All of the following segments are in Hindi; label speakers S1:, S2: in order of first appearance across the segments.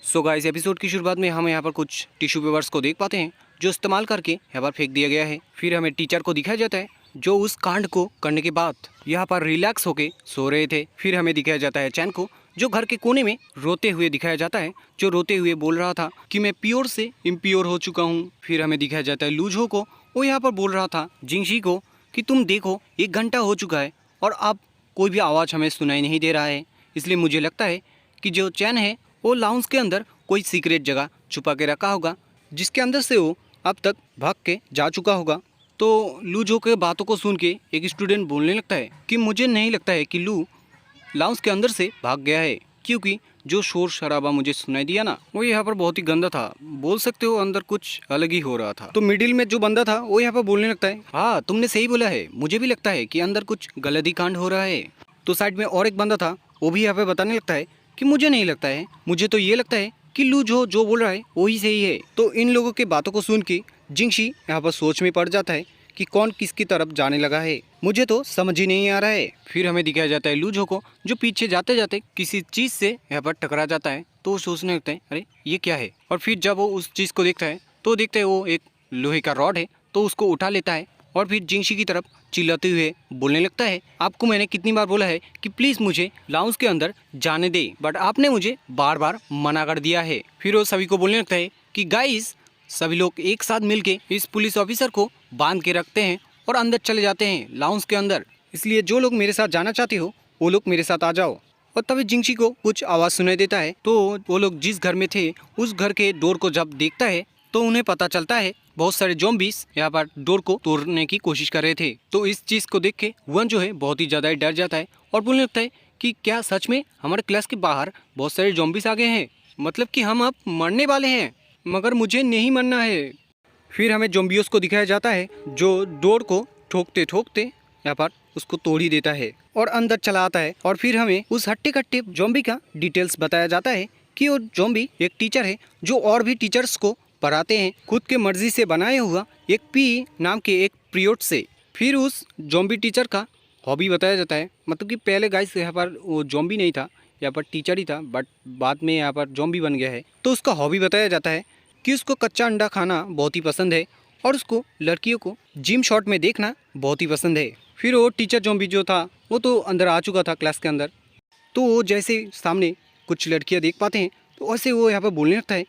S1: सो गाइस, एपिसोड की शुरुआत में हम यहाँ पर कुछ टिश्यू पेपर्स को देख पाते हैं जो इस्तेमाल करके यहाँ पर फेंक दिया गया है। फिर हमें टीचर को दिखाया जाता है जो उस कांड को करने के बाद यहाँ पर रिलैक्स होके सो रहे थे। फिर हमें दिखाया जाता है चैन को जो घर के कोने में रोते हुए दिखाया जाता है, जो रोते हुए बोल रहा था कि मैं प्योर से इम्प्योर हो चुका हूँ। फिर हमें दिखाया जाता है लूझो को, वो यहाँ पर बोल रहा था जिंगशी को कि तुम देखो 1 घंटा हो चुका है और अब कोई भी आवाज़ हमें सुनाई नहीं दे रहा है, इसलिए मुझे लगता है कि जो चैन है वो लाउंज के अंदर कोई सीक्रेट जगह छुपा के रखा होगा जिसके अंदर से वो अब तक भाग के जा चुका होगा। तो लू के बातों को सुन के एक स्टूडेंट बोलने लगता है कि मुझे नहीं लगता है कि लू लाउंज के अंदर से भाग गया है, क्योंकि जो शोर शराबा मुझे सुनाई दिया ना वो यहाँ पर बहुत ही गंदा था, बोल सकते हो अंदर कुछ अलग ही हो रहा था। तो मिडिल में जो बंदा था वो यहाँ पर बोलने लगता है हाँ तुमने सही बोला है, मुझे भी लगता है कि अंदर कुछ गलत ही कांड हो रहा है। तो साइड में और एक बंदा था वो भी यहाँ पे बताने लगता है कि मुझे नहीं लगता है, मुझे तो ये लगता है कि लू जो बोल रहा है वही सही है। तो इन लोगों के बातों को सुन के जिंगशी यहाँ पर सोच में पड़ जाता है कि कौन किसकी तरफ जाने लगा है, मुझे तो समझ ही नहीं आ रहा है। फिर हमें दिखाया जाता है लूझो को जो पीछे जाते जाते किसी चीज़ से यहाँ पर टकरा जाता है, तो वो सोचने लगता है अरे ये क्या है। और फिर जब वो उस चीज़ को देखता है तो देखता है वो एक लोहे का रॉड है, तो उसको उठा लेता है और फिर जिंगशी की तरफ चिल्लाते हुए बोलने लगता है आपको मैंने कितनी बार बोला है कि प्लीज़ मुझे लाउंज के अंदर जाने दे, बट आपने मुझे बार बार मना कर दिया है। फिर वो सभी को बोलने लगता है कि गाइस सभी लोग एक साथ मिलके इस पुलिस ऑफिसर को बांध के रखते हैं और अंदर चले जाते हैं लाउंज के अंदर, इसलिए जो लोग मेरे साथ जाना चाहते हो वो लोग मेरे साथ आ जाओ। और तभी जिंगशी को कुछ आवाज़ सुनाई देता है, तो वो लोग जिस घर में थे उस घर के डोर को जब देखता है तो उन्हें पता चलता है बहुत सारे ज़ॉम्बीज़ यहाँ पर डोर को तोड़ने की कोशिश कर रहे थे। तो इस चीज़ को देख के वन जो है बहुत ही ज़्यादा डर जाता है और बोलने लगता है कि क्या सच में हमारे क्लास के बाहर बहुत सारे ज़ॉम्बीज़ आ गए हैं, मतलब कि हम अब मरने वाले हैं, मगर मुझे नहीं मरना है। फिर हमें ज़ॉम्बियों को दिखाया जाता है जो डोर को ठोकते ठोकते यहाँ पर उसको तोड़ ही देता है और अंदर चला आता है। और फिर हमें उस हट्टे कट्टे ज़ॉम्बी का डिटेल्स बताया जाता है कि वो ज़ॉम्बी एक टीचर है जो और भी टीचर्स को पढ़ाते हैं खुद के मर्जी से बनाया हुआ एक पी नाम के एक पीरियड से। फिर उस ज़ॉम्बी टीचर का हॉबी बताया जाता है, मतलब कि पहले गाइस यहाँ पर वो ज़ॉम्बी नहीं था, यहाँ पर टीचर ही था, बट बाद में यहाँ पर ज़ॉम्बी बन गया है। तो उसका हॉबी बताया जाता है कि उसको कच्चा अंडा खाना बहुत ही पसंद है और उसको लड़कियों को जिम शॉट में देखना बहुत ही पसंद है। फिर वो टीचर ज़ॉम्बी जो था वो तो अंदर आ चुका था क्लास के अंदर, तो वो जैसे सामने कुछ लड़कियाँ देख पाते हैं तो वैसे वो यहाँ पर बोलने लगता है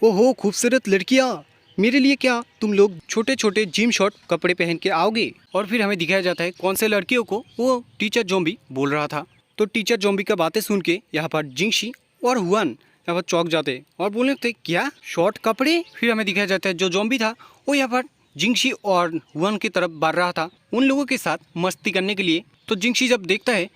S1: ओहो खूबसूरत लड़कियाँ, मेरे लिए क्या तुम लोग छोटे छोटे जिम शॉट कपड़े पहन के आओगे। और फिर हमें दिखाया जाता है कौन से लड़कियों को वो टीचर ज़ॉम्बी बोल रहा था। तो टीचर ज़ॉम्बी का बातें सुन के यहाँ पर जिंगशी और हुआन यहाँ पर चौंक जाते और बोलने लगते क्या शॉर्ट कपड़े। फिर हमें दिखाया जाता है जो ज़ॉम्बी था वो यहाँ पर जिंगशी और हुआन की तरफ बढ़ रहा था उन लोगों के साथ मस्ती करने के लिए। तो जिंगशी जब देखता है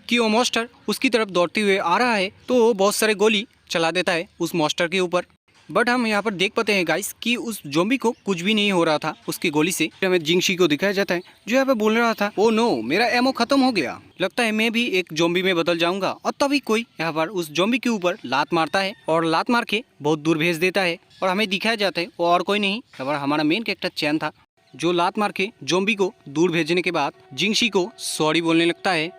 S1: कि वो मॉन्स्टर उसकी तरफ दौड़ते हुए आ रहा है तो वो बहुत सारे गोली चला देता है उस मॉन्स्टर के ऊपर, बट हम यहाँ पर देख पाते हैं गाइस कि उस ज़ॉम्बी को कुछ भी नहीं हो रहा था उसकी गोली से। हमें जिंगशी को दिखाया जाता है जो यहाँ पे बोल रहा था ओ नो मेरा एमो खत्म हो गया, लगता है मैं भी एक ज़ॉम्बी में बदल जाऊंगा। और तभी कोई यहाँ पर उस ज़ॉम्बी के ऊपर लात मारता है और लात मार के बहुत दूर भेज देता है। और हमें दिखाया जाता है वो और कोई नहीं, यहाँ पर हमारा मेन कैरेक्टर चैन था जो लात मार के ज़ॉम्बी को दूर भेजने के बाद जिंगशी को सॉरी बोलने लगता है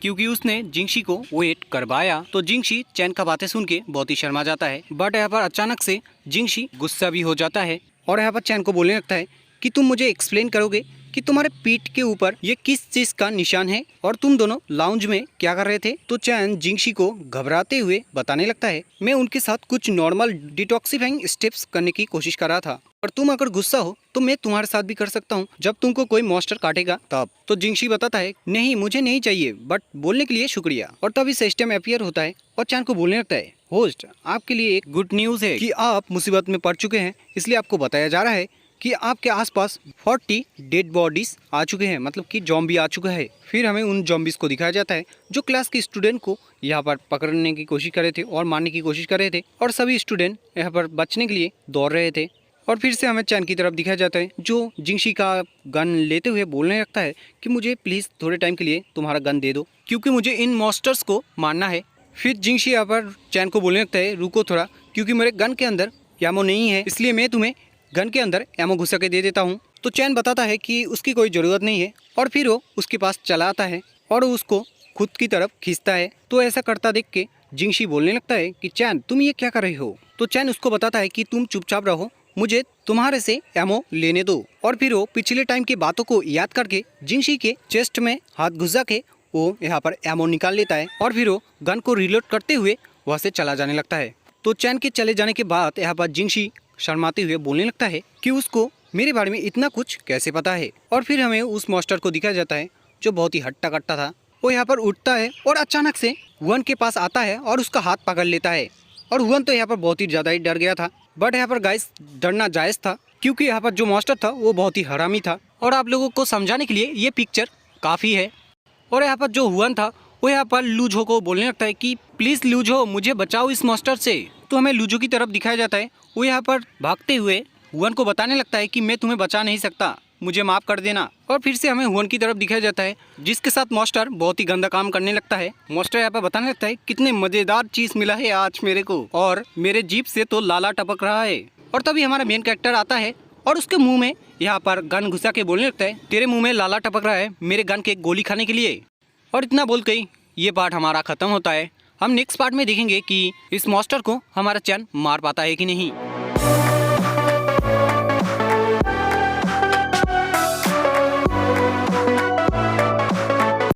S1: क्योंकि उसने जिंगशी को वेट करवाया। तो जिंगशी चैन का बातें सुन के बहुत ही शर्मा जाता है, बट यहाँ पर अचानक से जिंगशी गुस्सा भी हो जाता है और यहाँ पर चैन को बोलने लगता है कि तुम मुझे एक्सप्लेन करोगे कि तुम्हारे पीठ के ऊपर ये किस चीज़ का निशान है और तुम दोनों लाउंज में क्या कर रहे थे। तो चैन जिंगशी को घबराते हुए बताने लगता है मैं उनके साथ कुछ नॉर्मल डिटॉक्सिफाइंग स्टेप्स करने की कोशिश कर रहा था, और तुम अगर गुस्सा हो तो मैं तुम्हारे साथ भी कर सकता हूँ जब तुमको कोई मॉन्स्टर काटेगा तब। तो जिंगशी बताता है नहीं मुझे नहीं चाहिए, बट बोलने के लिए शुक्रिया। और तभी सिस्टम अपीयर होता है और चैन को बोलने लगता है होस्ट आपके लिए एक गुड न्यूज़ है कि आप मुसीबत में पड़ चुके हैं, इसलिए आपको बताया जा रहा है कि आपके आसपास 40 डेड बॉडीज आ चुके हैं, मतलब कि ज़ॉम्बी आ चुका है। फिर हमें उन ज़ॉम्बीज़ को दिखाया जाता है जो क्लास के स्टूडेंट को यहाँ पर पकड़ने की कोशिश कर रहे थे और मारने की कोशिश कर रहे थे, और सभी स्टूडेंट यहाँ पर बचने के लिए दौड़ रहे थे। और फिर से हमें चैन की तरफ दिखाया जाता है जो जिंगशी का गन लेते हुए बोलने लगता है कि मुझे प्लीज़ थोड़े टाइम के लिए तुम्हारा गन दे दो क्योंकि मुझे इन मॉन्स्टर्स को मारना है। फिर जिंगशी यहाँ पर चैन को बोलने लगता है रुको थोड़ा, क्योंकि मेरे गन के अंदर एमो नहीं है, इसलिए मैं तुम्हें गन के अंदर एमो घुसा के दे देता हूँ। तो चैन बताता है कि उसकी कोई ज़रूरत नहीं है और फिर वो उसके पास चला आता है और उसको खुद की तरफ खींचता है। तो ऐसा करता देख के जिंगशी बोलने लगता है कि चैन तुम ये क्या कर रही हो। तो चैन उसको बताता है कि तुम चुपचाप रहो, मुझे तुम्हारे से एमो लेने दो। और फिर वो पिछले टाइम की बातों को याद करके जिंगशी के चेस्ट में हाथ घुसा के वो यहाँ पर एमो निकाल लेता है और फिर वो गन को रिलोड करते हुए वहाँ से चला जाने लगता है। तो चैन के चले जाने के बाद यहाँ पर जिंगशी शर्माते हुए बोलने लगता है कि उसको मेरे बारे में इतना कुछ कैसे पता है। और फिर हमें उस मॉन्स्टर को दिखाया जाता है जो बहुत ही हट्टा कट्टा था। वो यहाँ पर उठता है और अचानक से हुआन के पास आता है और उसका हाथ पकड़ लेता है। और हुआन तो यहाँ पर बहुत ही ज़्यादा ही डर गया था। बट यहाँ पर गाइस डरना जायज़ था क्योंकि यहाँ पर जो मॉन्स्टर था वो बहुत ही हरामी था। और आप लोगों को समझाने के लिए ये पिक्चर काफ़ी है। और यहाँ पर जो हुआन था वो यहाँ पर लूजो को बोलने लगता है कि प्लीज़ लूजो मुझे बचाओ इस मॉन्स्टर से। तो हमें लूजो की तरफ दिखाया जाता है। वो यहाँ पर भागते हुए हुआन को बताने लगता है कि मैं तुम्हें बचा नहीं सकता, मुझे माफ़ कर देना। और फिर से हमें हुआन की तरफ दिखाया जाता है जिसके साथ मॉन्स्टर बहुत ही गंदा काम करने लगता है। मॉन्स्टर यहाँ पर बताने लगता है कितने मज़ेदार चीज़ मिला है आज मेरे को और मेरे जीभ से तो लाला टपक रहा है। और तभी हमारा मेन कैरेक्टर आता है और उसके मुंह में यहाँ पर गन घुसा के बोलने लगता है तेरे मुंह में लाला टपक रहा है मेरे गन के गोली खाने के लिए। और इतना बोल के ये पार्ट हमारा ख़त्म होता है। हम नेक्स्ट पार्ट में देखेंगे कि इस मॉन्स्टर को हमारा चैन मार पाता है कि नहीं।